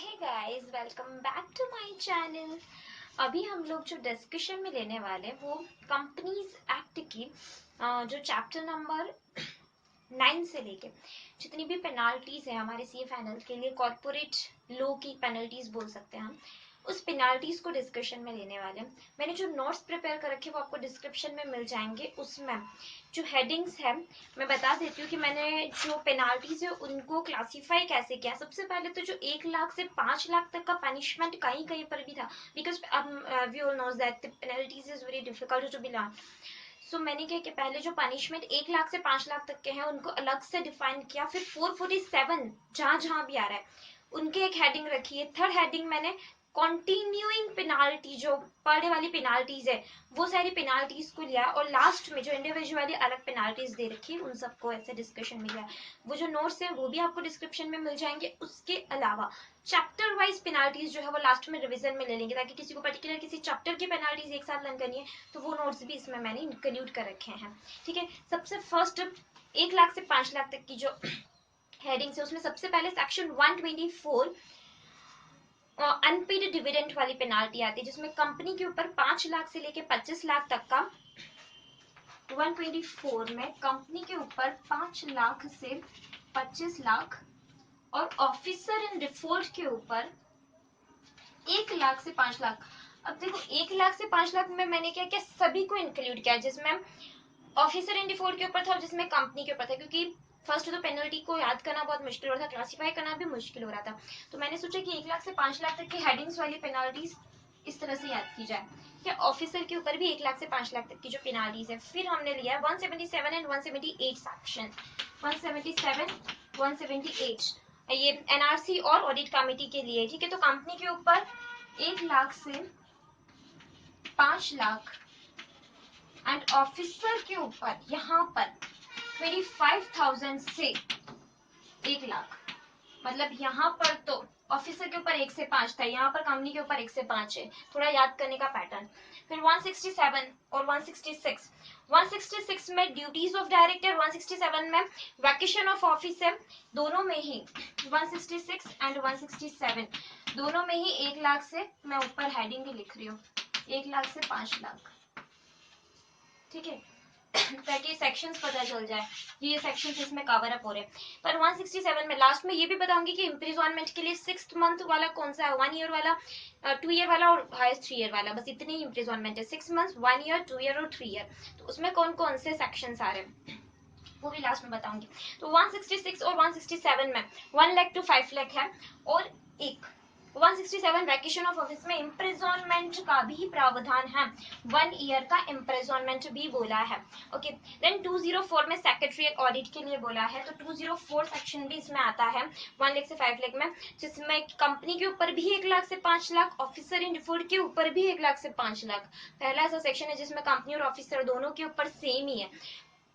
Hey guys, welcome back to my channel. अभी हम लोग जो डिस्कशन में लेने वाले हैं वो कंपनीज एक्ट की जो चैप्टर नंबर 9 से लेके जितनी भी पेनाल्टीज है हमारे CA फाइनल के लिए, कॉर्पोरेट लॉ की पेनल्टीज बोल सकते हैं हम, उस पेनाल्टीज को डिस्कशन में लेने वाले हैं। मैंने जो नोट्स प्रिपेयर कर रखे वो आपको डिस्क्रिप्शन में मिल जाएंगे। उसमें जो हेडिंग्स है मैं बता देती हूँ कि मैंने जो पेनाल्टीज है उनको क्लासीफाई कैसे किया। सबसे पहले तो जो 1 लाख से 5 लाख तक का पनिशमेंट कहीं कहीं पर भी था, because we all knows that penalties is very difficult to be learn. So मैंने क्या कि पहले जो पनिशमेंट 1 लाख से 5 लाख तक के हैं उनको अलग से डिफाइन किया। फिर 447 जहां जहां भी आ रहा है उनके एक हेडिंग रखी है। थर्ड हेडिंग मैंने कॉन्टिन्यूइंग पेनाल्टी, जो पर डे वाली पेनाल्टीज है वो सारी पेनाल्टीज को लिया, और लास्ट में जो इंडिविजुअली अलग पेनाल्टीज दे रखी है उन सबको ऐसे डिस्कशन में लिया। वो जो नोट्स है वो भी आपको डिस्क्रिप्शन में मिल जाएंगे। उसके अलावा चैप्टर वाइज पेनाल्टीज जो है वो लास्ट में रिवीजन में ले लेंगे, ताकि किसी को पर्टिकुलर किसी चैप्टर की पेनाल्टीज एक साथ लर्न करनी है तो वो नोट्स भी इसमें मैंने इंक्लूड कर रखे हैं। ठीक है, सबसे फर्स्ट 1 लाख से 5 लाख तक की जो हेडिंग्स है उसमें सबसे पहले सेक्शन 124 अनपेड डिविडेंड वाली पेनाल्टी आती है, जिसमें कंपनी के ऊपर 5 लाख से लेके 25 लाख तक का 124 में कंपनी के ऊपर 5 लाख से 25 लाख, और ऑफिसर इन डिफॉल्ट के ऊपर 1 लाख से 5 लाख। अब देखो 1 लाख से 5 लाख में मैंने क्या किया, सभी को इंक्लूड किया, जिसमें ऑफिसर इन डिफॉल्ट के ऊपर था और जिसमें कंपनी के ऊपर था, क्योंकि फर्स्ट तो पेनल्टी को याद करना बहुत मुश्किल हो रहा था, क्लासीफाई करना भी मुश्किल हो रहा था। तो मैंने सोचा कि 1 लाख से 5 लाख तक की हेडिंग्स वाली पेनाल्टीज इस तरह से याद की जाए। क्या ऑफिसर के ऊपर भी 1 लाख से 5 लाख तक की जो पेनाल्टीज है। फिर हमने लिया 177 एंड 178 सेक्शन, 177 178 ये NRC और ऑडिट कमेटी के लिए। ठीक है, तो कंपनी के ऊपर 1 लाख से 5 लाख एंड ऑफिसर के ऊपर यहाँ पर 25,000 से 1 लाख। मतलब यहाँ पर तो ऑफिसर के ऊपर 1 से 5 था, यहाँ पर कंपनी के ऊपर 1 से 5 है। थोड़ा याद करने का पैटर्न। फिर 167 और 166 में ड्यूटीज ऑफ डायरेक्टर, 167 में वैकेशन ऑफ ऑफिस है। दोनों में ही 166 एंड 167 दोनों में ही 1 लाख से, मैं ऊपर हेडिंग लिख रही हूँ, 1 लाख से 5 लाख। ठीक है, ताकि सेक्शंस पता चल जाए कि ये सेक्शंस इसमें कवर अप हो रहे हैं। पर 167 में लास्ट में ये भी बताऊंगी कि इम्प्रिजॉनमेंट के लिए 6 मंथ वाला कौन सा है, 1 ईयर वाला, 2 ईयर वाला और हाईएस्ट 3 ईयर वाला, बस इतने ही इम्प्रिजॉनमेंट है। 6 मंथ, 1 ईयर, 2 ईयर और 3 ईयर। तो उसमें कौन कौन से सेक्शंस आ रहे हैं वो भी लास्ट में बताऊंगी। तो 166 और 167 में 1 लाख टू 5 लाख है, और एक 167 वैकेशन ऑफ ऑफिस में इम्प्रिजॉनमेंट का भी प्रावधान है, 1 ईयर का इम्प्रिजॉनमेंट भी बोला है। ओके, देन 204 में सेक्रेटरी ऑडिट के लिए बोला है, तो 204 सेक्शन भी इसमें आता है 1 लाख से 5 लाख में, जिसमें कंपनी के ऊपर भी 1 लाख से 5 लाख, ऑफिसर इन डिफॉल्ट के ऊपर भी 1 लाख से 5 लाख। पहला ऐसा सेक्शन है जिसमें कंपनी और ऑफिसर दोनों के ऊपर सेम ही है।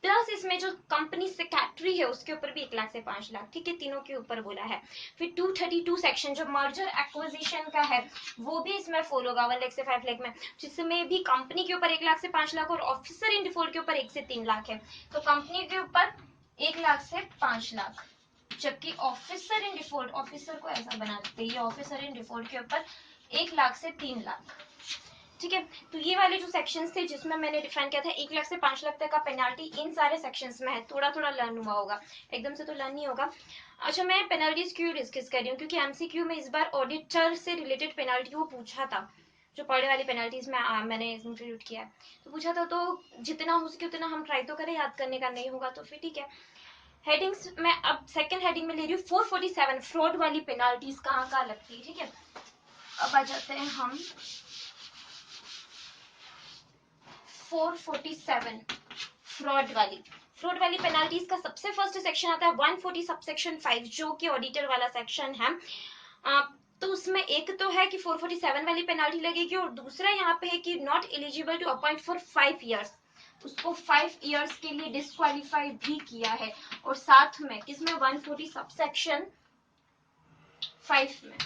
प्लस इसमें जो कंपनी सेक्रेटरी है उसके ऊपर भी 1 लाख से 5 लाख। ठीक है, तीनों के ऊपर बोला है। फिर 232 सेक्शन जो मर्जर एक्विजिशन का है वो भी इसमें फॉलो होगा 1 लाख से 5 लाख में, जिसमें भी कंपनी के ऊपर 1 लाख से 5 लाख और ऑफिसर इन डिफॉल्ट के ऊपर 1 से 3 लाख है। तो कंपनी के ऊपर 1 लाख से 5 लाख, जबकि ऑफिसर इन डिफॉल्ट, ऑफिसर को ऐसा बना देते हैं, ऑफिसर इन डिफॉल्ट के ऊपर 1 लाख से 3 लाख। ठीक है, तो ये वाले जो सेक्शंस थे जिसमें मैंने डिफाइन किया था 1 लाख से 5 लाख तक का पेनाल्टी, इन सारे सेक्शंस में है। थोड़ा थोड़ा लर्न हुआ होगा, एकदम से तो लर्न नहीं होगा। अच्छा, मैं पेनल्टीज क्यों डिस्कस कर रही हूँ, क्योंकि MCQ में इस बार ऑडिटर से रिलेटेड पेनल्टी वो पूछा था, जो पढ़े वाली पेनल्टीज में मैंने इंक्लूड किया है। तो पूछा था, तो जितना हो सके उतना हम ट्राई तो करें याद करने का, नहीं होगा तो फिर ठीक है। हेडिंग्स मैं अब सेकंड हेडिंग में ले रही हूँ 447 फ्रॉड वाली पेनाल्टीज कहाँ कहाँ लगती है। ठीक है, अब आ जाते हैं हम 447 फ्रॉड वाली पेनाल्टीज का सबसे फर्स्ट सेक्शन आता है 140 सबसेक्शन 5, जो कि ऑडिटर वाला सेक्शन है। तो उसमें एक तो है कि 447 वाली पेनाल्टी लगेगी, और दूसरा यहाँ पे है कि not eligible to appoint for 5 years, उसको 5 ईयर्स के लिए डिस्क्वालीफाई भी किया है। और साथ में किसमें 140 सबसेक्शन 5 में।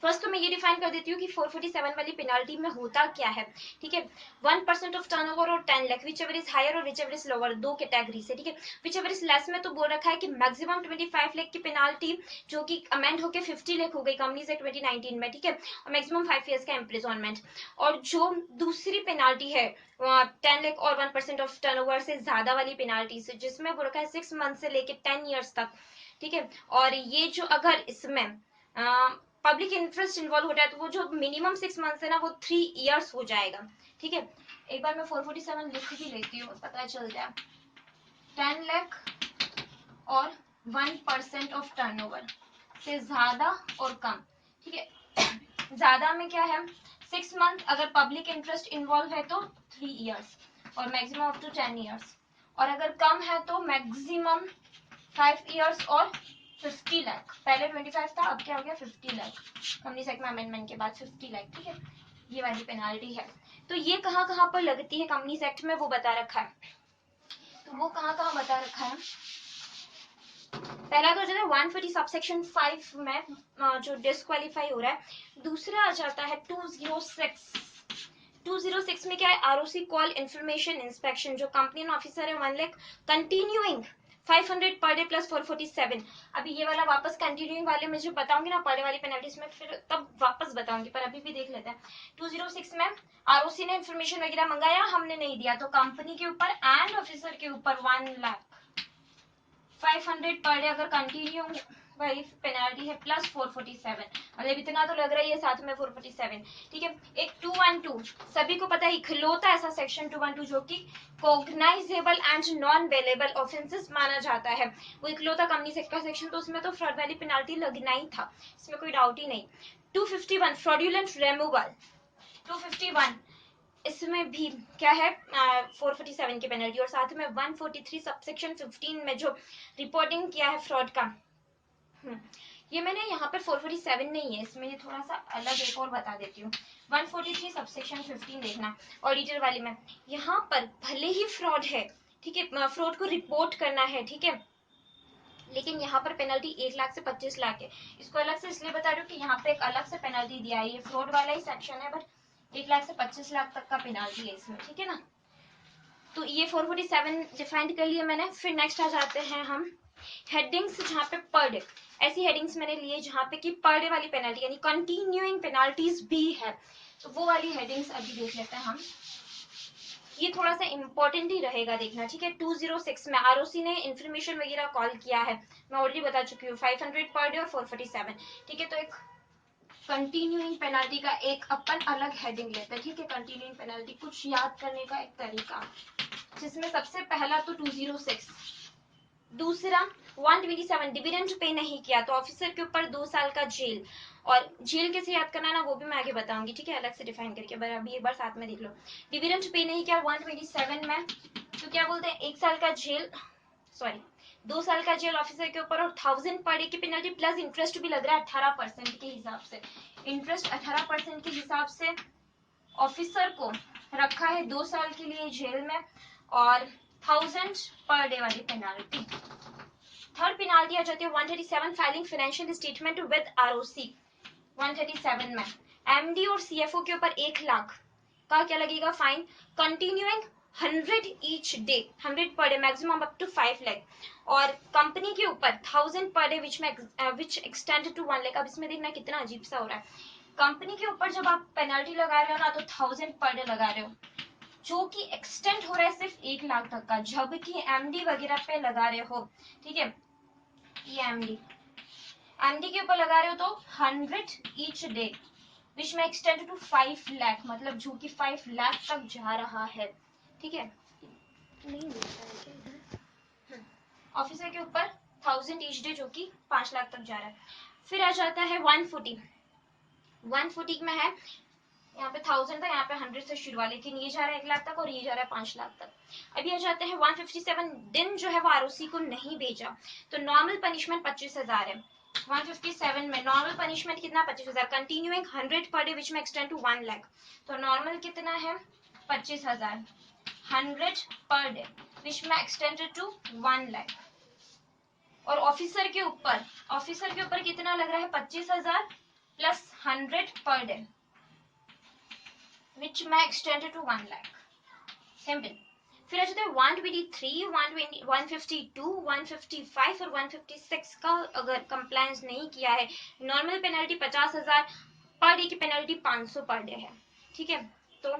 फर्स्ट तो मैं ये डिफाइन कर देती हूँ कि 447 वाली पेनाल्टी में होता क्या है, ठीक है। 1% ऑफ टर्नओवर और 10 lakh, which ever is higher और विच एवर इज लोअर, दो कैटेगरी से, ठीक है। विच एवर इज लेस में तो बोल रखा है कि मैक्सिमम 25 लाख की पेनाल्टी जो कि अमेंड होकर 50 लाख हो गई कंपनीज एक्ट 2019 में, ठीक है, और मैक्सिमम 5 ईयर्स का इम्प्रिजनमेंट। और जो दूसरी पेनाल्टी है 10 लाख और 1% ऑफ टर्नओवर से ज्यादा वाली पेनाल्टी से, जिसमें बोल रखा है 6 मंथ से लेके 10 ईयर्स तक, ठीक है। और ये जो अगर इसमें पब्लिक इंटरेस्ट इन्वॉल्व हो जाए तो वो जो मिनिमम 6 मंथ्स है ना वो 3 इयर्स हो जाएगा, ठीक है। एक बार मैं 447 लिख भी लेती हूँ, पता चल जाए। 10 लाख और 1% ऑफ टर्नओवर से ज्यादा और कम, ठीक है। ज्यादा में क्या है 6 मंथ, अगर पब्लिक इंटरेस्ट इन्वॉल्व है तो 3 इयर्स और मैक्सिमम अप टू 10 इयर्स, और अगर कम है तो मैक्सिमम 5 इयर्स और 50 लाख। पहले 25 था, अब क्या हो गया 50 लाख कंपनी एक्ट में अमेंडमेंट के बाद 50 लाख, ठीक है। ये वाली पेनाल्टी है। तो ये कहाँ कहाँ पर लगती है कंपनी एक्ट में वो बता रखा है। तो वो कहाँ कहाँ बता रखा है, पहला तो जो है 140 सबसेक्शन 5 में जो डिस्क्वालीफाई हो रहा है। दूसरा आ जाता है 206 में क्या है, आरओसी कॉल इंफॉर्मेशन इंस्पेक्शन, जो कंपनी ऑफिसर है 1 lakh, continuing 500 per debt plus 447। अभी ये वाला वापस कंटिन्यूइंग वाले में जो बताऊंगी ना पर डे वाली पेनल्टीज में, फिर तब वापस बताऊंगी, पर अभी भी देख लेते हैं। 206 में आरओसी ने इंफॉर्मेशन वगैरह मंगाया, हमने नहीं दिया, तो कंपनी के ऊपर एंड ऑफिसर के ऊपर 1 लाख 500 पर डे अगर कंटिन्यू वाली पेनाल्टी है प्लस 447, मतलब इतना तो लग रहा है साथ में 447, ठीक है। एक 212 सभी को पता है इकलौता ऐसा सेक्शन 212 जो कि कॉग्नाइजेबल एंड नॉन वेलेबल ऑफेंसेस माना जाता है, वो इकलौता कंपनी सेक्ट का सेक्शन, तो उसमें तो फ्रॉड वाली पेनाल्टी लगना ही था, इसमें कोई डाउट ही नहीं। 251 फ्रॉडुलेंट रिमूवल, 251 इसमें भी क्या है 447 की पेनल्टी, और साथ में 143 सबसेक्शन 15 में जो रिपोर्टिंग किया है फ्रॉड का। ये मैंने यहाँ पर 447 नहीं है, इसमें ये थोड़ा सा अलग एक और बता देती हूँ। 143 सबसेक्शन 15 देखना ऑडिटर वाली में, यहाँ पर भले ही फ्रॉड है, ठीक है, फ्रॉड को रिपोर्ट करना है, ठीक है, लेकिन यहाँ पर पेनल्टी 1 लाख से 25 लाख है। इसको अलग से इसलिए बता रही हूँ कि यहाँ पे एक अलग से पेनल्टी दिया है, ये फ्रॉड वाला ही सेक्शन है, बट 1 लाख से 25 लाख तक का पेनल्टी है इसमें, ठीक है ना। तो ये 447 डिफाइंड कर लिया मैंने। फिर नेक्स्ट आ जाते हैं हम हेडिंग्स, जहाँ पे पर डे, ऐसी हेडिंग्स मैंने लिए जहाँ पे कि पर डे वाली पेनल्टी यानी कंटिन्यूइंग पेनल्टीज भी है, तो वो वाली हेडिंग्स अभी देख लेते हैं हम। ये थोड़ा सा इंपॉर्टेंट ही रहेगा देखना, ठीक है। 206 में आरओसी ने इंफॉर्मेशन वगैरह कॉल किया है, मैं ऑलरेडी बता चुकी हूँ, 500 पर डे और 447, ठीक है। तो एक कंटिन्यूइंग पेनल्टी का एक अपन अलग हेडिंग लेते हैं, ठीक है। कंटिन्यूइंग पेनल्टी कुछ याद करने का एक तरीका, जिसमें सबसे पहला तो 206, दूसरा 127 डिविडेंड पे नहीं किया तो ऑफिसर के ऊपर 2 साल का जेल, और जेल कैसे याद करना ना वो भी मैं आगे बताऊंगी, ठीक है, अलग से डिफाइन करके, पर अभी एक बार साथ में देख लो। डिविडेंड पे नहीं किया 127 में तो क्या बोलते हैं 1 साल का जेल, सॉरी 2 साल का जेल ऑफिसर के ऊपर, और 1000 पर डे की पेनल्टी प्लस इंटरेस्ट भी लग रहा है 18% के हिसाब से, इंटरेस्ट 18% के हिसाब से ऑफिसर को रखा है 2 साल के लिए जेल में, और 1000 पर डे वाली पेनाल्टी। थर्ड पेनाल्टी आ जाती है 137 filing financial statement with ROC. 137 में एमडी और सीएफओ के ऊपर 1 लाख का क्या लगेगा fine, continuing 100 each day, 100 per day maximum up to 5 lakh, और कंपनी के ऊपर 1000 per day which extend to 1 lakh. अब इसमें देखना कितना अजीब सा हो रहा है, कंपनी के ऊपर जब आप पेनल्टी लगा रहे हो ना तो 1000 पर डे लगा रहे हो, जो कि एक्सटेंड हो रहा है सिर्फ 1 लाख तक का, जबकि एमडी वगैरह पे लगा रहे हो, ठीक है, ये एमडी के ऊपर लगा रहे हो तो 100 each day which may extend to 5 lakh, मतलब जो कि 5 लाख तक जा रहा है, ठीक है। नहीं ऑफिसर के ऊपर 1000 ईच डे जो कि 5 लाख तक जा रहा है। फिर आ जाता है 140 में है, यहाँ पे 1000 था, यहाँ पे 100 से शुरू हुआ, लेकिन ये जा रहा है 1 लाख तक और ये जा रहा है 5 लाख तक। अभी आ जाते हैं 157 दिन जो है वो आरओसी को नहीं भेजा तो नॉर्मल पनिशमेंट 25,000 है। 157 में नॉर्मल पनिशमेंट कितना 25,000, continuing 100 per day which may extend to 1 lakh, तो नॉर्मल कितना है 25,000, 100 पर डे विच में एक्सटेंडेड टू 1 लाख, और ऑफिसर के ऊपर कितना लग रहा है 25,000 प्लस 100 पर डे विच मैं एक्सटेंडेड टू 1 लाख। सिंपल। फिर आ जाता है 123, 120, 152, 155 और 156 का अगर कंप्लायंस नहीं किया है, नॉर्मल पेनल्टी 50,000, पर डे की पेनल्टी 500 पर डे है। ठीक है, तो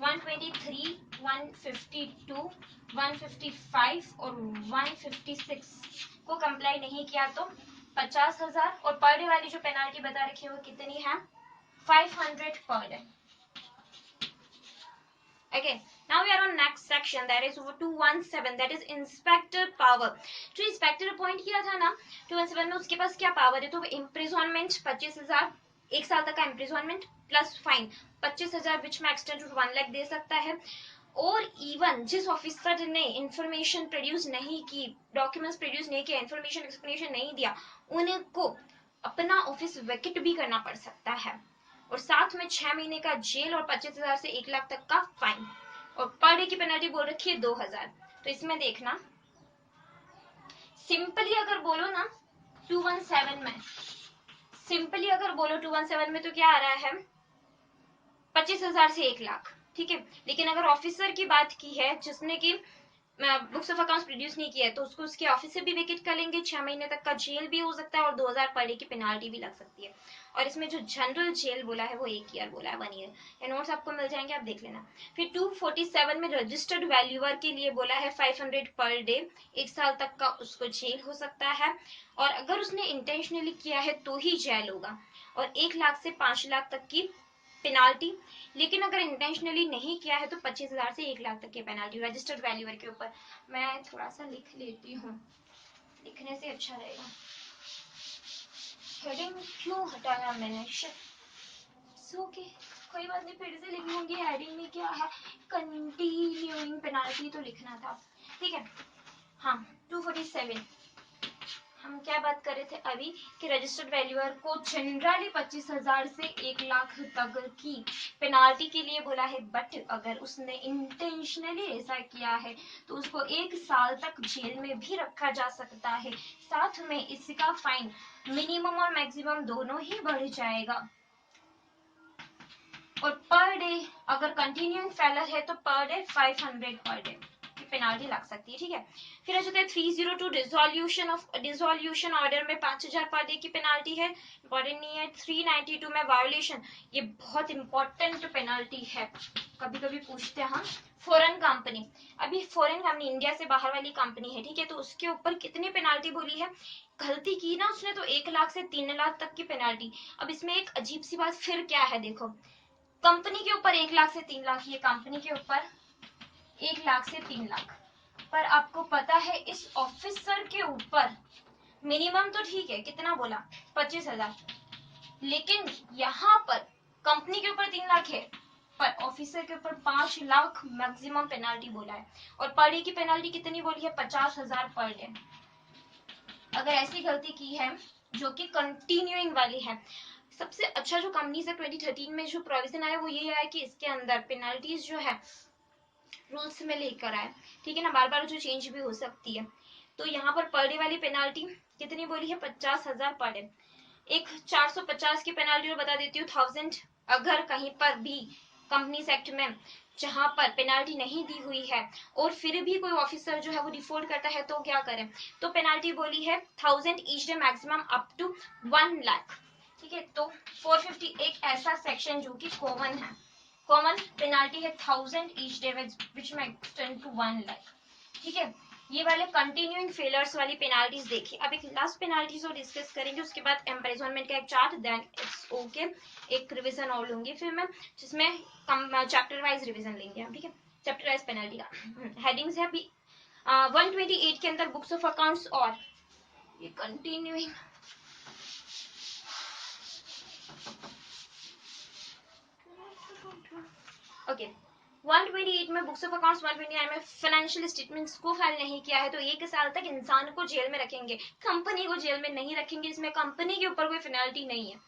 123, 152, 155 और 156 को कंप्लाई नहीं किया तो 50,000, और पर डे वाली जो पेनल्टी बता रखी है वो कितनी है, 500 per day. Okay, now we are on next section, that is 217, that is inspector power. जो इंस्पेक्टर अपॉइंट किया था ना 217 में, उसके पास क्या पावर है, तो इम्प्रिजनमेंट 25,000, 1 साल तक का imprisonment plus fine 25,000 which may extend to 1 lakh दे सकता है। और इवन जिस ऑफिसर ने इंफॉर्मेशन प्रोड्यूस नहीं की, डॉक्यूमेंट्स प्रोड्यूस नहीं किया, इंफॉर्मेशन एक्सप्लेनेशन नहीं दिया, उनको अपना ऑफिस वैकेट भी करना पड़ सकता है, और साथ में 6 महीने का जेल और 25,000 से 1 लाख तक का फाइन, और पर डे की पेनल्टी बोल रखी है 2,000। तो इसमें देखना, सिंपली अगर बोलो ना 217 में, सिंपली अगर बोलो 217 में तो क्या आ रहा है, 25,000 से 1 लाख। ठीक है, लेकिन अगर ऑफिसर की बात की है जिसने की बुक्स ऑफ अकाउंट्स प्रोड्यूस नहीं किया है, तो उसको उसके ऑफिस से भी विकेट कर लेंगे, 6 महीने तक का जेल भी हो सकता है और 2,000 पर डे की पेनाल्टी भी लग सकती है। और इसमें जो जनरल जेल बोला है वो 1 ईयर बोला है, 1 ईयर। ये नोट्स आपको मिल जाएंगे, आप देख लेना। फिर 247 में रजिस्टर्ड वैल्यूअर के लिए बोला है 500 पर डे, 1 साल तक का उसको जेल हो सकता है, और अगर उसने इंटेंशनली किया है तो ही जेल होगा, और 1 लाख से 5 लाख तक की पेनाल्टी। लेकिन अगर इंटेंशनली नहीं किया है तो 25,000 से 1 लाख तक की पेनाल्टी रजिस्टर्ड वैल्यूअर के ऊपर। मैं थोड़ा सा लिख लेती हूँ, लिखने से अच्छा रहेगा। हेडिंग क्यों हटाया मैंने, ओके कोई बात नहीं, फिर से लिख लूंगी। हेडिंग में क्या है, कंटिन्यूइंग पेनाल्टी तो लिखना था। ठीक है, हाँ 247 हम क्या बात कर रहे थे अभी, कि रजिस्टर्ड वैल्यूअर को जनरली 25,000 से 1 लाख तक की पेनाल्टी के लिए बोला है, बट अगर उसने इंटेंशनली ऐसा किया है तो उसको 1 साल तक जेल में भी रखा जा सकता है, साथ में इसका फाइन मिनिमम और मैक्सिमम दोनों ही बढ़ जाएगा। और पर डे अगर कंटिन्यूइंग फेलर है तो पर डे 500 पर डे की पेनाल्टी लग सकती है। ठीक है, फिर आ जाता है 302 डिसोल्यूशन ऑर्डर में 5,000 पर डे की पेनाल्टी है, इंपॉर्टेंट नहीं है। 392 में वायोलेशन, ये बहुत इंपॉर्टेंट पेनाल्टी है, कभी कभी पूछते हैं हम। फॉरेन कंपनी, अभी फॉरेन कंपनी इंडिया से बाहर वाली कंपनी है, ठीक है, तो उसके ऊपर कितनी पेनाल्टी बोली है, गलती की ना उसने तो 1 लाख से 3 लाख तक की पेनाल्टी। अब इसमें एक अजीब सी बात फिर क्या है, देखो कंपनी के ऊपर 1 लाख से 3 लाख, ये कंपनी के ऊपर 1 लाख से 3 लाख, पर आपको पता है इस ऑफिसर के ऊपर मिनिमम तो ठीक है कितना बोला 25,000, लेकिन यहाँ पर कंपनी के ऊपर 3 लाख है, पर ऑफिसर के ऊपर 5 लाख मैक्सिमम पेनाल्टी बोला है, और पर डे की पेनाल्टी कितनी बोली है, 50,000 पर डे। अगर ऐसी गलती की है जो कि कंटिन्यूइंग वाली है, सबसे अच्छा जो कंपनी से 2013 में जो प्रोविजन आया वो ये आया कि इसके अंदर पेनल्टीज जो है रूल्स में लेकर आए, ठीक है ना, बार बार जो चेंज भी हो सकती है। तो यहाँ पर डे वाली पेनाल्टी कितनी बोली है, 50,000 पर डे। एक 450 की पेनाल्टी और बता देती हूँ, 1000 अगर कहीं पर भी कंपनीज एक्ट में जहां पर पेनाल्टी नहीं दी हुई है और फिर भी कोई ऑफिसर जो है वो डिफॉल्ट करता है तो क्या करें, तो पेनाल्टी बोली है 1000 each day maximum up to 1 lakh. ठीक है, तो 450 एक ऐसा सेक्शन जो कि कॉमन है, कॉमन पेनाल्टी है 1000 each day which may extend to 1 lakh. ठीक है, ये वाले कंटिन्यूइंग फेलर्स वाली पेनाल्टीज देखिए। अब एक लास्ट पेनाल्टीज और डिस्कस करेंगे, उसके बाद एम्प्रिजनमेंट का एक चार्ट, देन इट्स ओके एक रिवीजन और लूंगी फिर मैं, जिसमें चैप्टर वाइज रिवीजन लेंगे हम। ठीक है, चैप्टर वाइज पेनाल्टी का हेडिंग्स है अभी 128 के अंदर बुक्स ऑफ अकाउंट्स, और ये कंटिन्यूइंग ओके 128 में बुक्स ऑफ अकाउंट्स, 129 में फाइनेंशियल स्टेटमेंट्स को फाइल नहीं किया है तो 1 साल तक इंसान को जेल में रखेंगे, कंपनी को जेल में नहीं रखेंगे, इसमें कंपनी के ऊपर कोई पेनल्टी नहीं है,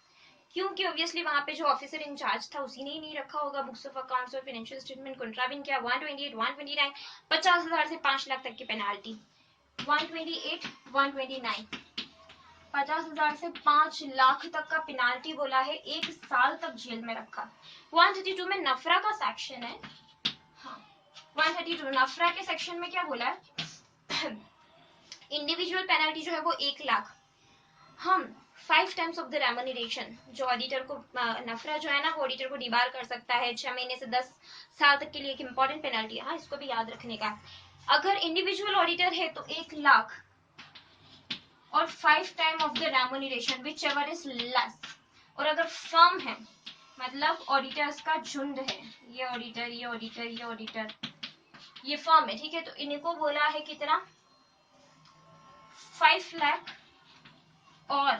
क्योंकि ऑब्वियसली वहां पे जो ऑफिसर इंचार्ज था उसी ने ही नहीं रखा होगा बुक्स ऑफ अकाउंट्स और फाइनेंशियल स्टेटमेंट कंट्राविन किया। 128, 129 50,000 से 5 लाख तक की पेनाल्टी, 128, 129 50,000 से 5 लाख तक का पेनाल्टी बोला है, 1 साल तक जेल में रखा। 132 में नफरा का सेक्शन है। हाँ 132 नफरा के सेक्शन में क्या बोला है, इंडिविजुअल पेनल्टी जो है वो 1 लाख, हम 5 टाइम्स ऑफ द रेम्यूनरेशन, जो ऑडिटर को नफरा जो है ना वो ऑडिटर को डिबार कर सकता है 6 महीने से 10 साल तक के लिए, एक इंपॉर्टेंट पेनल्टी है, हाँ इसको भी याद रखने का। अगर इंडिविजुअल ऑडिटर है तो 1 लाख और 5 time of the remuneration which ever is less. और अगर फर्म है मतलब ऑडिटर्स का झुंड है, ये ऑडिटर ये ऑडिटर ये ऑडिटर ये फर्म है, ठीक है, तो इनको बोला है कितना 5 लाख और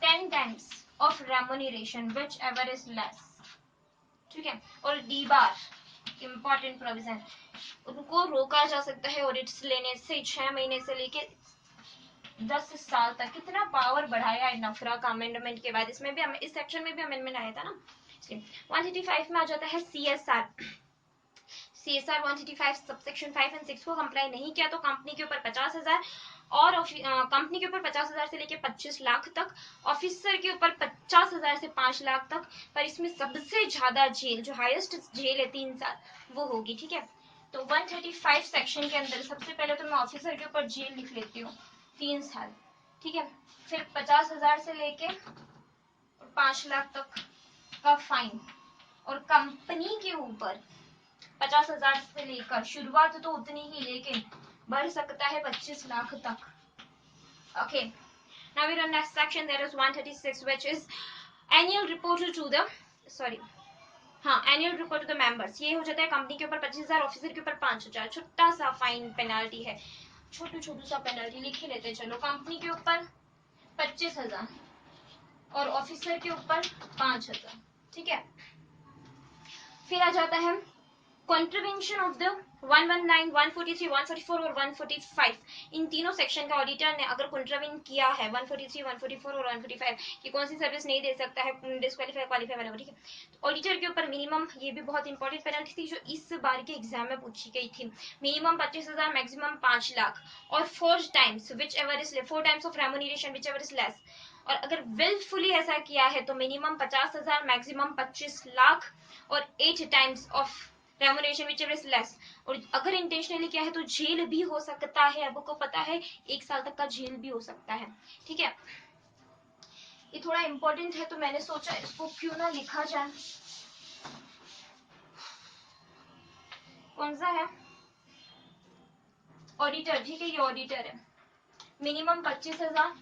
10 times of remuneration which ever is less, ठीक है। और डीबार इंपॉर्टेंट प्रोविजन, उनको रोका जा सकता है ऑडिट्स लेने से 6 महीने से लेके 10 साल तक। कितना पावर बढ़ाया है नफरा का अमेंडमेंट के बाद, इसमें भी इस सेक्शन में भी अमेंडमेंट आया था ना। 135 में आ जाता है सीएसआर। सीएसआर 135 सबसेक्शन 5 एंड 6 को कंप्लाई नहीं किया तो कंपनी के ऊपर 50,000 और कंपनी के ऊपर 50,000 से लेके 25 लाख तक, ऑफिसर के ऊपर 50,000 से 5 लाख तक, पर इसमें सबसे ज्यादा जेल, जो हाईएस्ट जेल है 3 साल, वो होगी, ठीक है। तो 135 सेक्शन के अंदर सबसे पहले तो मैं ऑफिसर के ऊपर जेल लिख लेती हूँ 3 साल, ठीक है। फिर 50,000 से लेके 5 लाख तक का फाइन, और कंपनी के ऊपर 50,000 से लेकर, शुरुआत तो उतनी ही लेकिन बढ़ सकता है 25 लाख तक। Okay, now we run next section, that is 136 which is annual report to the हाँ annual report to the members. ये हो जाता है कंपनी के ऊपर 25,000, ऑफिसर के ऊपर 5,000, छोटा सा फाइन पेनाल्टी है, छोटू छोटू सा पेनल्टी लिख ही लेते चलो। कंपनी के ऊपर 25,000 और ऑफिसर के ऊपर 5,000, ठीक है। फिर आ जाता है कॉन्ट्रीब्यूशन ऑफ द 119, 143, 144 और 145, इन तीनों सेक्शन का ऑडिटर ने अगर कॉन्ट्रीब्यूट किया है 143, 144 और 145 कि कौन सी सर्विस नहीं दे सकता है, डिस्क्वालीफाई क्वालीफाई वाला, ठीक है। तो ऑडिटर के ऊपर मिनिमम, ये भी बहुत इंपॉर्टेंट पेनल्टी थी जो इस बार के एग्जाम में पूछी गई थी, मिनिमम 25,000, मैक्सिमम 5 लाख, और 4 times which ever is 4 times of remuneration which ever is less. और अगर विलफुली ऐसा किया है तो मिनिमम 50,000, मैक्सिमम 25 लाख और 8 times of remuneration which ever is less. और अगर इंटेंशनली किया है तो जेल भी हो सकता है, आपको पता है 1 साल तक का जेल भी हो सकता है, ठीक है। ये थोड़ा इंपॉर्टेंट है तो मैंने सोचा इसको क्यों ना लिखा जाए। कौन सा है, ऑडिटर, ठीक है, ये ऑडिटर है, मिनिमम 25,000,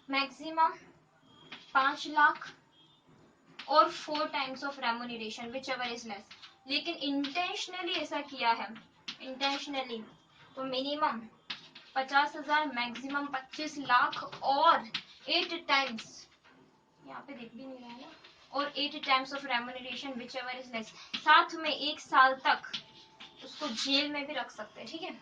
मैक्सिमम 5 लाख और 4 times of remuneration which ever is less. लेकिन इंटेंशनली ऐसा किया है, इंटेंशनली, तो मिनिमम 50,000, मैक्सिमम 25 लाख और 8 टाइम्स, यहाँ पे दिख भी नहीं रहा है, और 8 times of remuneration which ever is less. साथ में 1 साल तक उसको जेल में भी रख सकते हैं, ठीक है।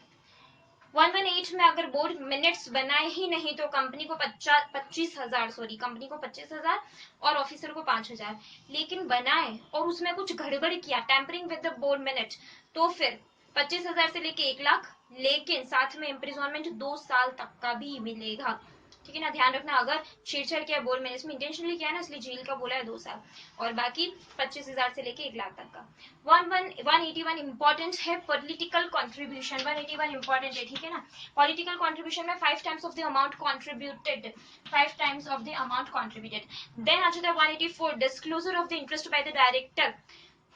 118 में अगर बोर्ड मिनट्स बनाए ही नहीं तो कंपनी को 25,000, सॉरी कंपनी को 25,000 और ऑफिसर को 5,000, लेकिन बनाए और उसमें कुछ गड़बड़ किया, tampering with the board minute, तो फिर 25,000 से लेके 1 लाख, लेकिन साथ में इम्प्रिजनमेंट 2 साल तक का भी मिलेगा, ठीक है ना। ध्यान रखना, अगर छेड़छाड़ किया बोर्ड में, इसमें इंटेंशनली किया है ना इसलिए जेल का बोला है 2 साल, और बाकी 25,000 से लेके 1 लाख तक का। 181 इंपॉर्टेंट है, पॉलिटिकल कंट्रीब्यूशन 181 इंपॉर्टेंट है, ठीक है ना। पॉलिटिकल कंट्रीब्यूशन में 5 times of the amount contributed, 5 times of the amount contributed. Then आ जाता है 184 disclosure of the interest by the director.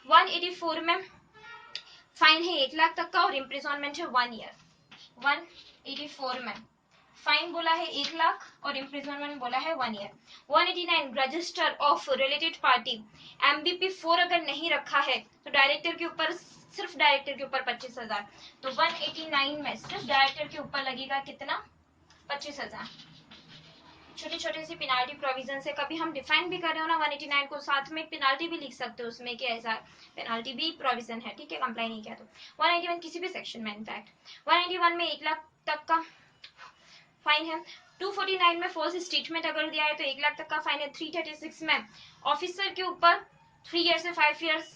184 में फाइन है 1 लाख तक का और इम्प्रिजनमेंट है 1 ईयर। 184 में फाइन बोला है 1 लाख और इम्प्रिजनमेंट बोला है 1 year. 189 register of related party, MBP 4 अगर नहीं रखा है तो डायरेक्टर के ऊपर, सिर्फ डायरेक्टर के ऊपर 25,000, तो 189 में सिर्फ डायरेक्टर के ऊपर लगेगा कितना, 25,000। छोटी छोटी सी पेनाल्टी प्रोविजन है, कभी हम डिफाइन भी कर रहे हो ना 189 को, साथ में पेनाल्टी भी लिख सकते हो उसमें कि ऐसा पेनाल्टी भी प्रोविजन है, ठीक है, कंप्लाई नहीं किया तो। 191 किसी भी सेक्शन में, इनफैक्ट 191 में 1 लाख तक का फाइन है। 249 में फॉल्स स्टेटमेंट अगर दिया है तो 1 लाख तक का फाइन है। 336 में ऑफिसर के ऊपर 3 ईयर से 5 ईयर्स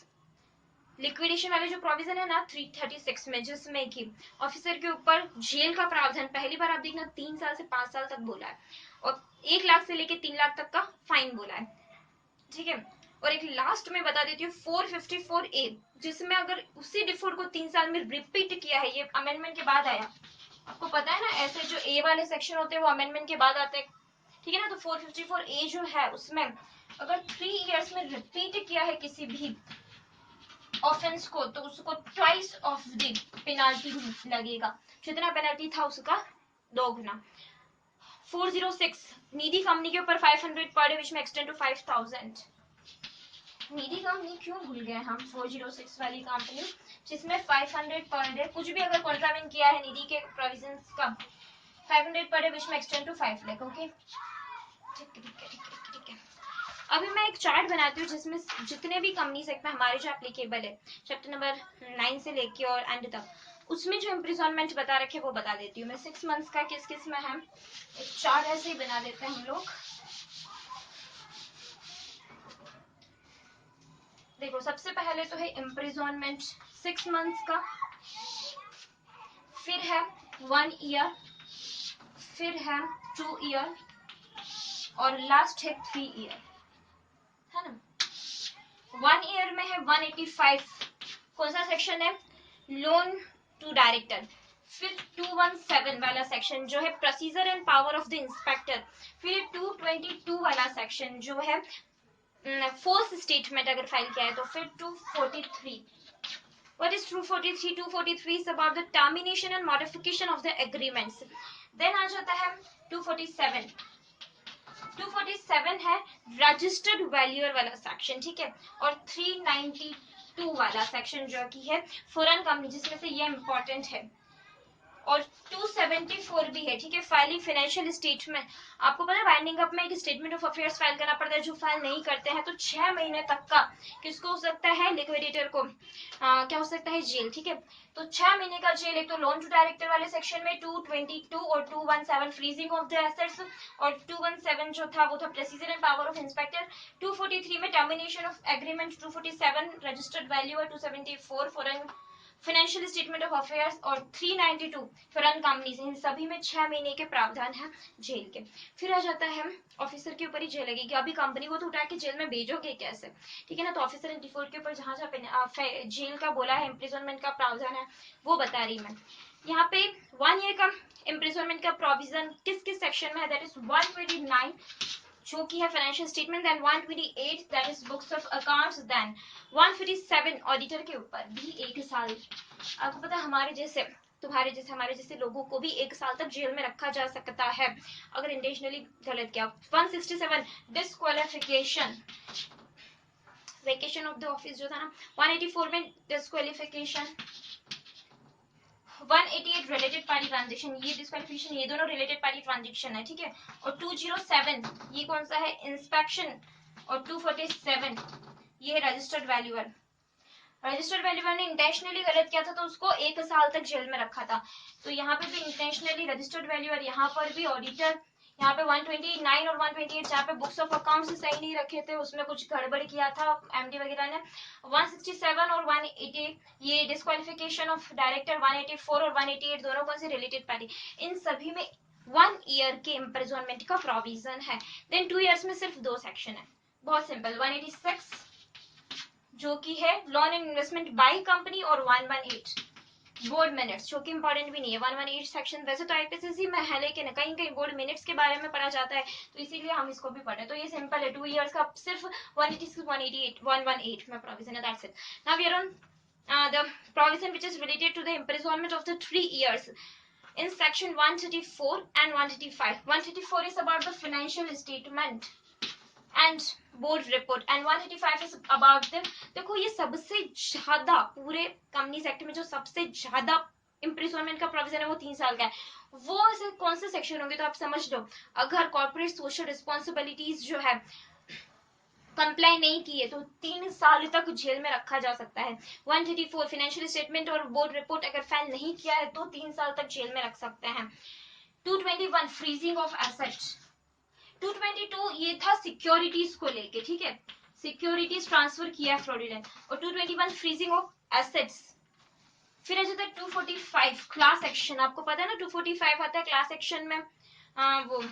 लिक्विडेशन वाले जो प्रोविजन है ना 336 में, जिसमें कि ऑफिसर के ऊपर जेल का प्रावधान पहली बार आप देखना 3 साल से 5 साल तक बोला है, और 1 लाख से लेके 3 लाख तक का फाइन बोला है, ठीक है। और एक लास्ट में बता देती हूँ 454A, जिसमें अगर उसी डिफॉल्ट को 3 साल में रिपीट किया है, ये अमेंडमेंट के बाद आया, आपको पता है ना ऐसे जो ए वाले सेक्शन होते हैं वो अमेंडमेंट के बाद आते हैं, ठीक है ना। तो 454A जो है उसमें अगर 3 इयर्स में रिपीट किया है किसी भी ऑफेंस को, तो उसको ट्वाइस ऑफ द पेनाल्टी लगेगा, जितना पेनल्टी था उसका 2 गुना। 406 नीडी कंपनी के ऊपर 500 per day which may extend to 5000। Needy company क्यों भूल गए हम, 406 वाली कंपनी जिसमें 500 पर डे, कुछ भी अगर कॉन्ट्रावेंट किया है नीडी के प्रोविजंस का, 500 per day which may extend to 5 lakh. Okay, ठीक है। अभी मैं एक चार्ट बनाती हूँ जिसमें जितने भी कंपनी सेक्ट में हमारे जो एप्लीकेबल है चैप्टर नंबर 9 से लेके और एंड तक, उसमें जो इम्प्रिजनमेंट बता रखे वो बता देती हूँ मैं। 6 मंथ्स का किस किस में है, एक चार्ट ऐसे ही बना देते हैं हम लोग। देखो सबसे पहले तो है इम्प्रिजनमेंट 6 मंथ्स का, फिर है 1 ईयर, फिर है 2 ईयर, और लास्ट है 3 ईयर, है ना। 1 ईयर में है 185, कौन सा सेक्शन है, लोन टू डायरेक्टर। फिर 217 वाला सेक्शन जो है procedure and power of the inspector. फिर 222 वाला सेक्शन जो है फोर्स स्टेटमेंट अगर फाइल किया है तो। फिर 243, what is 243? 243 is about the termination and modification of the agreements. then आ जाता है 247, 247 है रजिस्टर्ड वैल्यूअर वाला सेक्शन, ठीक है। और 392 वाला सेक्शन जो कि है फॉरेन कंपनी, जिसमें से ये इंपॉर्टेंट है। और 274 भी है, ठीक है, फाइलिंग फाइनेंशियल स्टेटमेंट। आपको पता है वाइंडिंग अप में एक स्टेटमेंट ऑफ अफेयर्स फाइल करना पड़ता है, जो फाइल नहीं करते हैं तो 6 महीने तक का किसको हो सकता है, लिक्विडेटर को क्या हो सकता है, जेल, ठीक है। तो 6 महीने का जेल। एक तो लोन टू डायरेक्टर वाले सेक्शन में 222 और 217 फ्रीजिंग ऑफ द एसेट्स, और 217 जो था वो था procedure and power of inspector. 243 में termination of agreement, 247 registered value, 274 foreign financial statement of affairs, और 392 फॉरेन कंपनी से। इन सभी में 6 महीने के प्रावधान है जेल के। फिर आ जाता है ऑफिसर के ऊपर ही जेल लगेगी। अभी कंपनी को तो उठा के जेल में भेजोगे कैसे, ठीक है ना। तो ऑफिसर एंड डिफॉल्ट के ऊपर जहां जहां जेल का बोला है, इम्प्रिजनमेंट का प्रावधान है, वो बता रही मैं यहाँ पे। 1 ईयर का इम्प्रिजनमेंट का प्रोविजन किस किस सेक्शन में है, दैट इज 129 जो कि है financial statement, then 128 that is books of accounts, then 157 auditor के ऊपर भी 1 साल। आपको पता है हमारे जैसे, तुम्हारे जैसे, हमारे जैसे लोगों को भी 1 साल तक जेल में रखा जा सकता है अगर इंटेंशनली गलत किया। 167 disqualification, vacation of the office जो था ना। 184 में डिस्क्वालिफिकेशन, 188 रिलेटेड पार्टी ट्रांजेक्शन, ये डिस्क्वालिफिकेशन, ये दोनों रिलेटेड पार्टी ट्रांजेक्शन है, ठीक है। और 207 ये कौन सा है, इंस्पेक्शन, और 247 ये रजिस्टर्ड वैल्यूअर। रजिस्टर्ड वैल्यूअर ने इंटेंशनली गलत किया था तो उसको 1 साल तक जेल में रखा था। तो यहाँ पे भी इंटेंशनली रजिस्टर्ड वैल्यूअर, यहाँ पर भी ऑडिटर, यहाँ पे 129 और 128 जहाँ पे बुक्स ऑफ अकाउंट्स सही नहीं रखे थे, उसमें कुछ गड़बड़ किया था एमडी वगैरह ने। 167 और 180 ये डिस्क्वालिफिकेशन ऑफ डायरेक्टर, 184 और 188 दोनों कौन से, रिलेटेड पार्टी। इन सभी में 1 ईयर के इम्प्रिजनमेंट का प्रोविजन है। देन 2 ईयर्स में सिर्फ 2 सेक्शन है, बहुत सिंपल। 186 जो कि है loan and investment by company, और 118 बोर्ड मिनट्स जो कि इंपॉर्टेंट भी नहीं है। 118 सेक्शन वैसे तो आईपीसीसी में है, लेकिन कहीं कहीं बोर्ड मिनट्स के बारे में पढ़ा जाता है, तो इसीलिए हम इसको भी पढ़े। तो ये सिंपल है, 2 इयर्स का सिर्फ 186 188 118 में प्रोविजन है, that's it. Now we are on the provision which is related to the imprisonment of the 3 years in section 134 and 135. 134 is about the financial statement and board report and 135 is about the, देखो ये सबसे ज्यादा पूरे companies act में जो सबसे ज्यादा imprisonment का प्रोविजन है वो 3 साल का है। वो ऐसे कौन से सेक्शन होंगे तो आप समझ लो। अगर कॉर्पोरेट सोशल रिस्पॉन्सिबिलिटीज जो है कंप्लाई नहीं किए तो 3 साल तक जेल में रखा जा सकता है। 134 फाइनेंशियल स्टेटमेंट और बोर्ड रिपोर्ट अगर फाइल नहीं किया है तो 3 साल तक जेल में रख सकते हैं। 221 फ्रीजिंग ऑफ एसेट्स। 222 ये था सिक्योरिटीज को लेके, ठीक है। सिक्योरिटीज ट्रांसफर किया फ्रॉडुलेंट, और 221 फ्रीजिंग ऑफ एसेट्स। फिर आ जाता है 245 क्लास एक्शन। आपको पता है ना 245 आता है क्लास एक्शन में, वो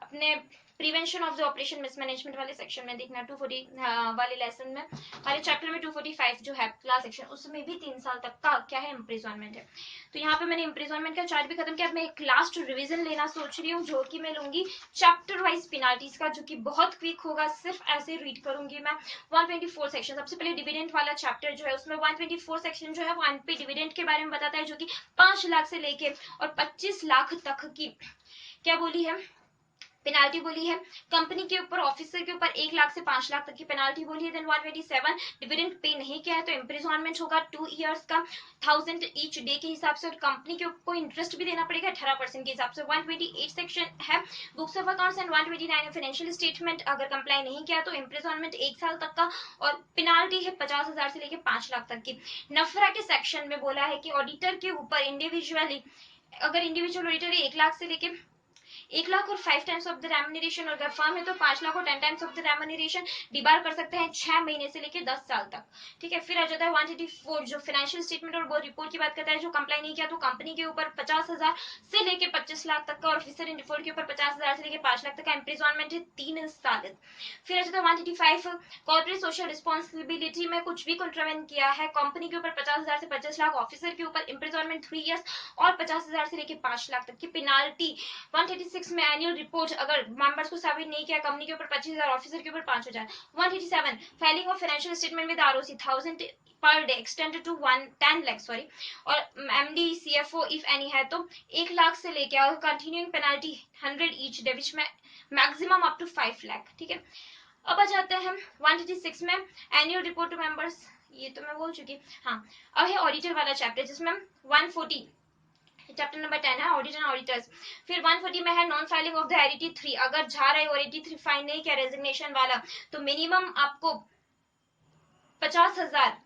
अपने prevention of the operation mismanagement वाले सेक्शन में देखना, 240 वाले लेसन में, वाले चैप्टर में 245 जो है क्लास एक्शन, उसमें भी 3 साल तक का क्या है इम्प्रिजनमेंट है। तो यहाँ पे मैंने इम्प्रिजनमेंट का चार्ट भी खत्म किया। अब मैं एक लास्ट रिवीजन लेना सोच रही हूँ, जो कि मैं लूंगी चैप्टर वाइज पेनाल्टीज का, जो कि बहुत क्विक होगा, सिर्फ ऐसे रीड करूंगी मैं। 124 सेक्शन, सबसे पहले डिविडेंड वाला चैप्टर जो है उसमें 124 सेक्शन जो है वो एनपी डिविडेंड के बारे में बताता है, जो कि 5 लाख से लेके और 25 लाख तक की क्या बोली है, पेनाल्टी बोली है। कंपनी के ऊपर, ऑफिसर के ऊपर 1 लाख से 5 लाख तक की पेनाल्टी बोली है। देन 127 डिविडेंड पे नहीं किया है तो इम्प्रिजनमेंट होगा 2 इयर्स का, 1000 ईच डे के हिसाब से, और कंपनी के ऊपर इंटरेस्ट भी देना पड़ेगा 18% के हिसाब से। 128 सेक्शन है books of accounts and 129 financial statement, अगर कंप्लाई नहीं किया तो इम्प्रिजनमेंट 1 साल तक का, और पेनाल्टी है 50,000 से लेकर 5 लाख तक की। नफरा के सेक्शन में बोला है कि ऑडिटर के ऊपर इंडिविजुअली, अगर इंडिविजुअल ऑडिटर 1 लाख से लेके 1 लाख और 5 टाइम्स ऑफ द रेम्युनरेशन, और अगर फर्म है तो 5 लाख और 10 times of the remuneration debar कर सकते हैं 6 महीने से लेकर 10 साल तक। ठीक है, फिर आ जाता है 184 जो फाइनेंशियल स्टेटमेंट और वो रिपोर्ट की बात करता है, जो कंप्लाई नहीं किया तो कंपनी के ऊपर 50,000 से लेकर 25 लाख तक का, और ऑफिसर इन डिफॉल्ट के ऊपर 50,000 से लेकर 5 लाख तक का इम्प्रिजनमेंट है 3 साल। फिर आ जाता है 185 कॉर्पोरेट सोशल रिस्पॉन्सिबिलिटी में कुछ भी कंट्रावेंट किया है, कंपनी के ऊपर 50,000 से 25 लाख, ऑफिसर के ऊपर इम्प्रिजनमेंट 3 इयर्स और 50,000 से लेकर 5 लाख तक की पेनाल्टी। 136 में एनुअल रिपोर्ट अगर मेंबर्स को सबमिट नहीं किया, कंपनी के ऊपर 25,000, ऑफिसर के ऊपर 5,000। 187 filing of financial statement with ROC 1000 per day extended to 10 lakh, sorry, और एमडी सीएफओ इफ एनी है तो 1 लाख से लेके, और continuing penalty 100 each day which में मैक्सिमम अप टू 5 लाख। ठीक है, अब आ जाते हैं हम 136 में एनुअल रिपोर्ट टू मेंबर्स, ये तो मैं बोल चुकी। हाँ, अब है ऑडिटर वाला चैप्टर, जिसमें 140 चैप्टर नंबर 10 है ऑडिट एंड ऑडिटर्स। फिर 140 में है नॉन फाइलिंग ऑफ द एडिटी 3, अगर जा रहे और 83 फाइन नहीं किया रेजिग्नेशन वाला तो मिनिमम आपको 50,000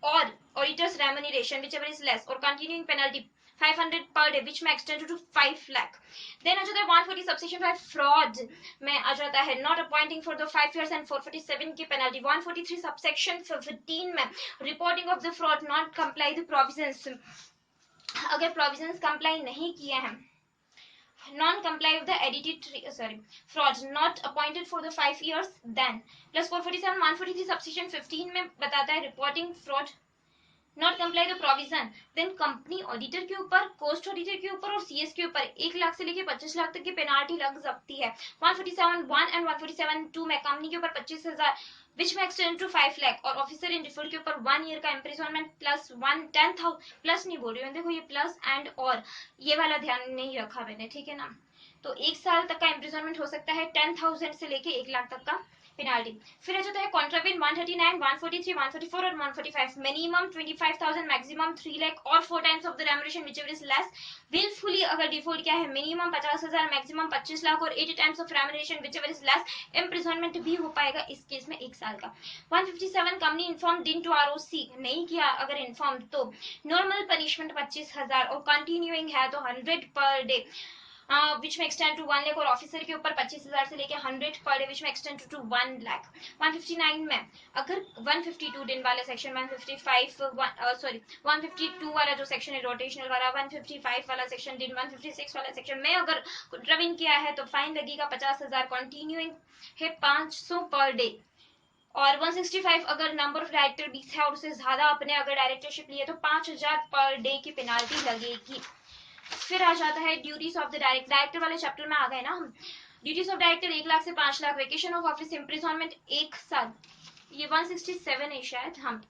और auditors remuneration which ever is less, और continuing penalty 500 per day which may extend to 5 lakh. Then आ जाता है 140 सबसेक्शन 5 फ्रॉड में आ जाता है not appointing for the 5 years and 447 की पेनल्टी। 143 सबसेक्शन 15 में reporting of the fraud not comply the provisions, अगर प्रोविजंस कंप्लाई नहीं किए हैं, non comply with the edited fraud not appointed for the 5 years, then plus 447 143 subsection 15 में बताता है reporting fraud not comply the provision, then company auditor के ऊपर, cost auditor के ऊपर और सीएस के ऊपर 1 लाख से लेके 25 लाख तक की पेनाल्टी लग सकती है। 147(1) एंड 147(2) में कंपनी के ऊपर 25,000 विच में एक्सटेंड टू 5 लाख, और ऑफिसर इन डिफॉल्ट के ऊपर 1 ईयर का इम्प्रिजनमेंट प्लस 10,000, प्लस नहीं बोल रही हूँ, देखो ये प्लस एंड और ये वाला ध्यान नहीं रखा मैंने, ठीक है ना। तो 1 साल तक का इम्प्रिजनमेंट हो सकता है 10,000 से लेके 1 लाख तक का पेनाल्टी। फिर आ जाता है कॉन्ट्रावेंट 139, 143, 144 और 145, मिनिमम 25,000, मैक्सिमम 3 लाख और 4 times of the remuneration whichever is less. Wilfully अगर डिफॉल्ट क्या है, मिनिमम 50,000, मैक्सिमम 25 लाख और 80 times of remuneration whichever is less, imprisonment भी हो पाएगा इस केस में 1 साल का। 157 कंपनी इन्फॉर्म डिन टू आरओसी, नहीं किया अगर इन्फॉर्म तो नॉर्मल पनिशमेंट 25,000 और कंटिन्यूइंग है तो 100 per day which may extend to 1 lakh, और ऑफिसर के ऊपर 25,000 से लेके 100 per day which may extend to 1 lakh. 159 में अगर 152 दिन वाले सेक्शन, 155 सॉरी 152 वाला जो सेक्शन है रोटेशनल वाला, 155 वाला सेक्शन दिन, 156 वाला सेक्शन में अगर ड्राइविंग किया है तो फाइन लगेगा 50,000, कंटिन्यूइंग है 500 पर डे, और 165 अगर नंबर ऑफ डायरेक्टर 20 है और उससे ज्यादा अपने अगर डायरेक्टरशिप लिए तो 5,000 पर डे की पेनाल्टी लगेगी। फिर आ जाता है ड्यूटीज ऑफ द डायरेक्टर वाले चैप्टर में आ गए ना हम। ड्यूटीज ऑफ डायरेक्टर 1 लाख से 5 lakh, vacation of office, imprisonment 1 साल, ये 167 है शायद, हम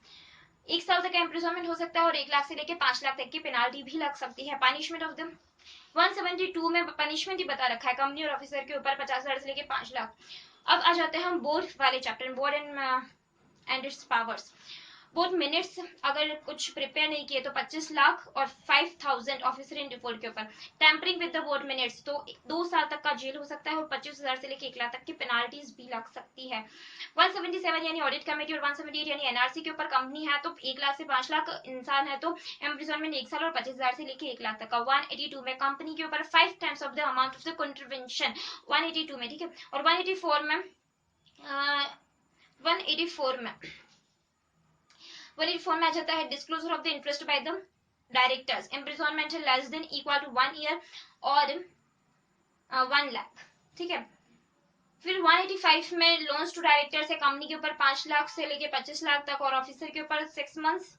1 साल तक का इम्प्रिजनमेंट हो सकता है और 1 लाख से लेके 5 लाख तक की पेनाल्टी भी लग सकती है। पनिशमेंट ऑफ द 172 में पनिशमेंट ही बता रखा है कंपनी और ऑफिसर के ऊपर 50,000 से लेके 5 लाख। अब आ जाते हैं हम बोर्ड वाले chapter, board and its powers. Board minutes अगर कुछ प्रिपेयर नहीं किए तो 25 लाख और 5,000 ऑफिसर इन डिफॉल्ट के ऊपर। Tampering with the board minutes तो 2 साल तक का जेल हो सकता है और 25,000 से लेकर 1 लाख तक की पेनाल्टीज भी लग सकती है। 177 यानी ऑडिट कमेटी और 178 यानी एनआरसी के ऊपर कंपनी है तो 1 लाख से 5 लाख, इंसान है तो इम्प्रिजनमेंट 1 साल और 25,000 से लेकर 1 लाख तक का। 182 में कंपनी के ऊपर 5 times of the amount of the contribution, 182 में, ठीक है। और 184 में 184 में 184 में आ जाता है disclosure of the interest by the directors, imprisonment less than equal to 1 year और 1 लाख, ठीक है। फिर 185 में लोन्स टू डायरेक्टर्स है, कंपनी के ऊपर 5 लाख से लेके 25 लाख तक, और ऑफिसर के ऊपर 6 मंथ्स,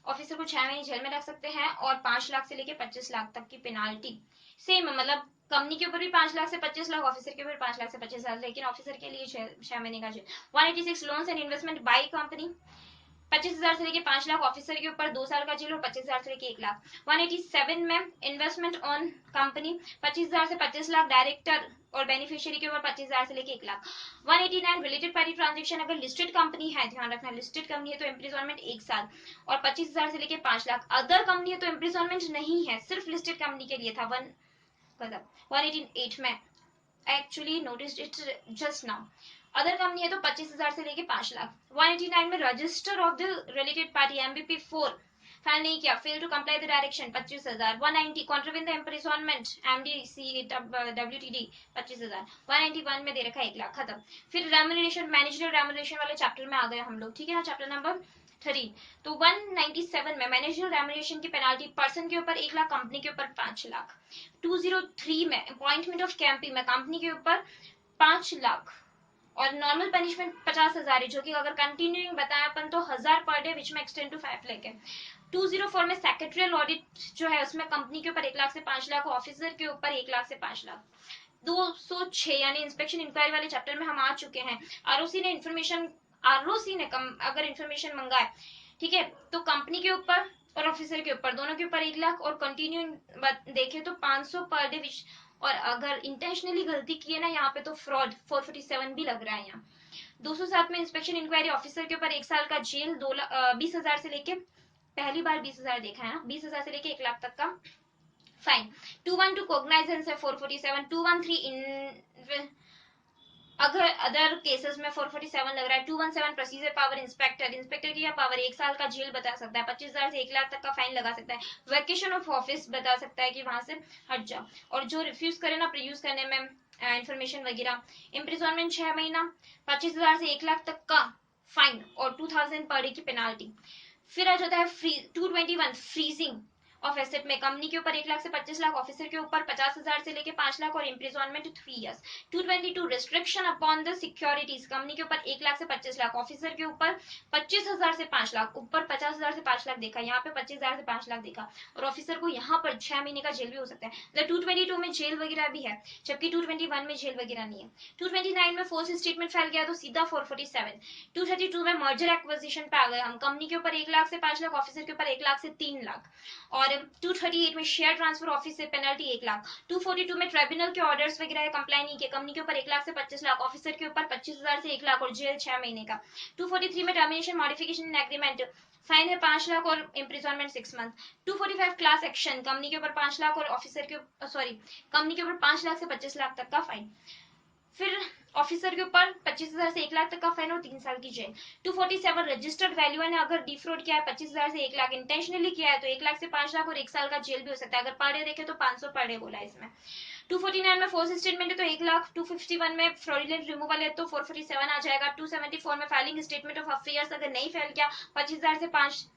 ऑफिसर को 6 महीने जेल में रख सकते हैं, और 5 लाख से लेके 25 लाख तक की पेनाल्टी। सेम है, मतलब कंपनी के ऊपर भी 5 लाख से 25 लाख, ऑफिसर के ऊपर 5 लाख से 25 लाख, लेकिन ऑफिसर के लिए 6 महीने का जेल। 186 loans and investment by company, 25,000 से लेके 5 लाख, ऑफिसर के ऊपर 2 साल का जेल और 25,000 से लेके 1 लाख। 187 में इन्वेस्टमेंट ऑन कंपनी, 25,000 से 25 लाख, डायरेक्टर और बेनिफिशियरी के ऊपर 25,000 से लेके 1 लाख। 189 रिलेटेड पार्टी ट्रांजेक्शन, अगर लिस्टेड कंपनी है, ध्यान रखना लिस्टेड कंपनी है तो इम्प्रिजनमेंट 1 साल और 25,000 से लेके 5 लाख। अदर कंपनी है तो इम्प्रिजनमेंट नहीं है, सिर्फ लिस्टेड कंपनी के लिए था। 188 में actually notice it just now, other company है तो 25,000 से लेके 5 लाख। 189 में register of the related party MBP 4 file नहीं किया, fail to comply the direction 25,000। 190 contravene the imprisonment MDC WTD 25,000। 191 में दे रखा है 1 लाख, खत्म। फिर रेम्यूनरेशन, मैनेजरियल रेम्यूनरेशन वाले चैप्टर में आ गए हम लोग, ठीक है ना, चैप्टर नंबर 13। तो 197 में मैनेजरियल रेम्यूनरेशन की पेनाल्टी, पर्सन के ऊपर 1 लाख, कंपनी के ऊपर 5 लाख। 203 में अपॉइंटमेंट ऑफ कैंपी में कंपनी के ऊपर 5 लाख और नॉर्मल पनिशमेंट 50,000 है, जो कि अगर कंटिन्यूइंग बताया अपन तो 1,000 पर day, which may extend to 5 lakh है। 204 में सेक्रेटरियल ऑडिट जो है उसमें कंपनी के ऊपर 1 लाख से 5 लाख, ऑफिसर के ऊपर 1 लाख से 5 लाख। 206 यानी इंस्पेक्शन इंक्वायरी वाले चैप्टर में हम आ चुके हैं। आरओसी ने अगर इंफॉर्मेशन मंगाए, ठीक है, तो कंपनी के ऊपर और ऑफिसर के ऊपर दोनों के ऊपर 1 लाख, और कंटिन्यूइंग देखे तो 500 पर डे, और अगर इंटेंशनली गलती की है ना यहाँ पे तो फ्रॉड 447 भी लग रहा है यहाँ। 207 में इंस्पेक्शन इंक्वायरी, ऑफिसर के ऊपर 1 साल का जेल, 20,000 से लेके, पहली बार 20,000 देखा है ना, 20,000 से लेके 1 लाख तक का फाइन। 212 कोग्नाइजेंस है 447। 213 इन अगर अदर केसेस में 447 लग रहा है। 217 प्रोसीजर पावर, इंस्पेक्टर की पावर 1 साल का जेल बता सकता है, 25,000 से 1 लाख तक का फाइन लगा सकता है, वैकेशन ऑफ ऑफिस बता सकता है कि वहां से हट जाओ, और जो रिफ्यूज करे ना प्रोड्यूस करने में इंफॉर्मेशन वगैरह, इम्प्रिजनमेंट 6 महीना, 25,000 से 1 लाख तक का फाइन और 2,000 पर डे की पेनाल्टी। फिर आ जाता है 221 फ्रीजिंग ऑफ एसेट में, कंपनी के ऊपर 1 लाख से 25 लाख, ऑफिसर के ऊपर 50,000 से लेके 5 लाख और imprisonment 3 years. 222 restriction upon the securities, company के ऊपर 1 लाख से 25 लाख, ऑफिसर के ऊपर 25,000 से 5 लाख, ऊपर 50,000 से 5 लाख देखा, यहाँ पे 25,000 से 5 लाख देखा, और ऑफिसर को यहाँ पर 6 महीने का जेल भी हो सकता है। मतलब 222 में जेल वगैरह भी है, जबकि 221 में जेल वगैरह नहीं है। 229 में फोर्स स्टेटमेंट फाइल किया तो सीधा 447। 232 में मर्जर एक्विजिशन पे आ गए हम, कंपनी के ऊपर 1 लाख से 5 लाख, ऑफिसर के ऊपर 1 लाख से 3 लाख, और 238 में शेयर ट्रांसफर ऑफिस से पेनल्टी 1 लाख। 242 में ट्राइब्यूनल के ऑर्डर्स वगैरह कंप्लाई नहीं किए, कंपनी के ऊपर 1 लाख से 25 लाख, ऑफिसर के ऊपर 25,000 से 1 लाख और जेल 6 महीने का। 243 में termination modification in agreement, fine है 5 लाख और imprisonment 6 month. 245 class action, company के ऊपर 5 लाख और ऑफिसर के कंपनी के ऊपर 5 लाख से 25 लाख तक का फाइन। फिर ऑफिसर के ऊपर 25,000 से 1 लाख तक का फाइन और 3 साल की जेल। 247 रजिस्टर्ड वैल्यू ने अगर डिफ्रॉड किया है 25,000 से 1 लाख, इंटेंशनली किया है तो 1 लाख से 5 लाख और 1 साल का जेल भी हो सकता है। अगर पर डे देखे तो 500 पर डे बोला है इसमें। 249 में फोर्स स्टेटमेंट है तो 1 लाख। 251 में फ्रॉडुलेंट रिमूवल है तो 447 आ जाएगा। 274 में फाइलिंग स्टेटमेंट ऑफ अफेयर्स अगर नहीं फेल किया 25,000 से 5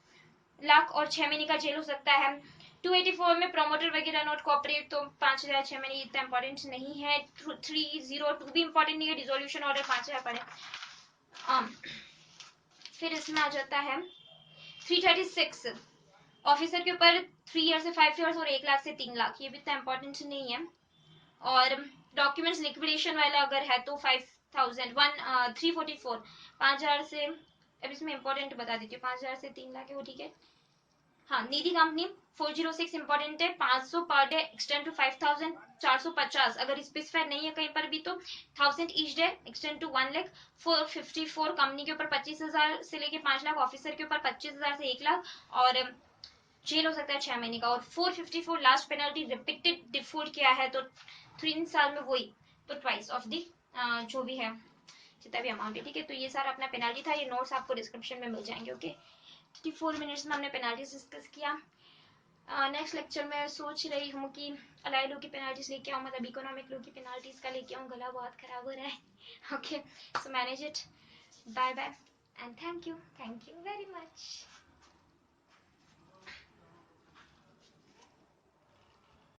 लाख और 6 महीने का जेल हो सकता है। 284 में प्रोमोटर वगैरह नॉट कोऑपरेट तो 5,000 6 महीने इतना इंपॉर्टेंट नहीं है। 302 भी इंपॉर्टेंट नहीं है, डिसोल्यूशन ऑर्डर 5,000 पड़े। फिर इसमें आ जाता है 336 ऑफिसर के ऊपर 3 ईयर से 5 ईयर्स और 1 लाख से 3 लाख, ये भी इतना इंपॉर्टेंट नहीं है। और डॉक्यूमेंट्स लिक्विडेशन वाला अगर है तो 344 5,000 से, अब इसमें इंपॉर्टेंट बता देती हूँ, 5,000 से 3 लाख है वो, ठीक है। हाँ, निधि कंपनी 406 इंपॉर्टेंट है, 500 पर डे एक्सटेंड टू 5,000, 450 अगर स्पेसिफाई नहीं है कहीं पर भी तो 1,000 each day extend to 1 lakh. 454 company के ऊपर 25,000 से लेके 5 लाख, ऑफिसर के ऊपर 25,000 से 1 लाख और जेल हो सकता है 6 महीने का। और 454 लास्ट पेनल्टी रिपीटेड डिफॉल्ट किया है तो 3 साल में वही तो ट्वाइस ऑफ दी जो भी है जितना भी अमाउंट है, ठीक है। तो ये सारा अपना पेनल्टी था, ये नोट्स आपको डिस्क्रिप्शन में मिल जाएंगे, ओके। 54 मिनट्स में हमने पेनल्टीज डिस्कस किया। नेक्स्ट लेक्चर में सोच रही हूँ कि अलाई लो की पेनल्टीज लेके आऊँ, मतलब इकोनॉमिक लो की पेनल्टीज का लेके आऊँ, गला बहुत खराब हो रहा है। Okay, so manage it. Bye bye and thank you very much.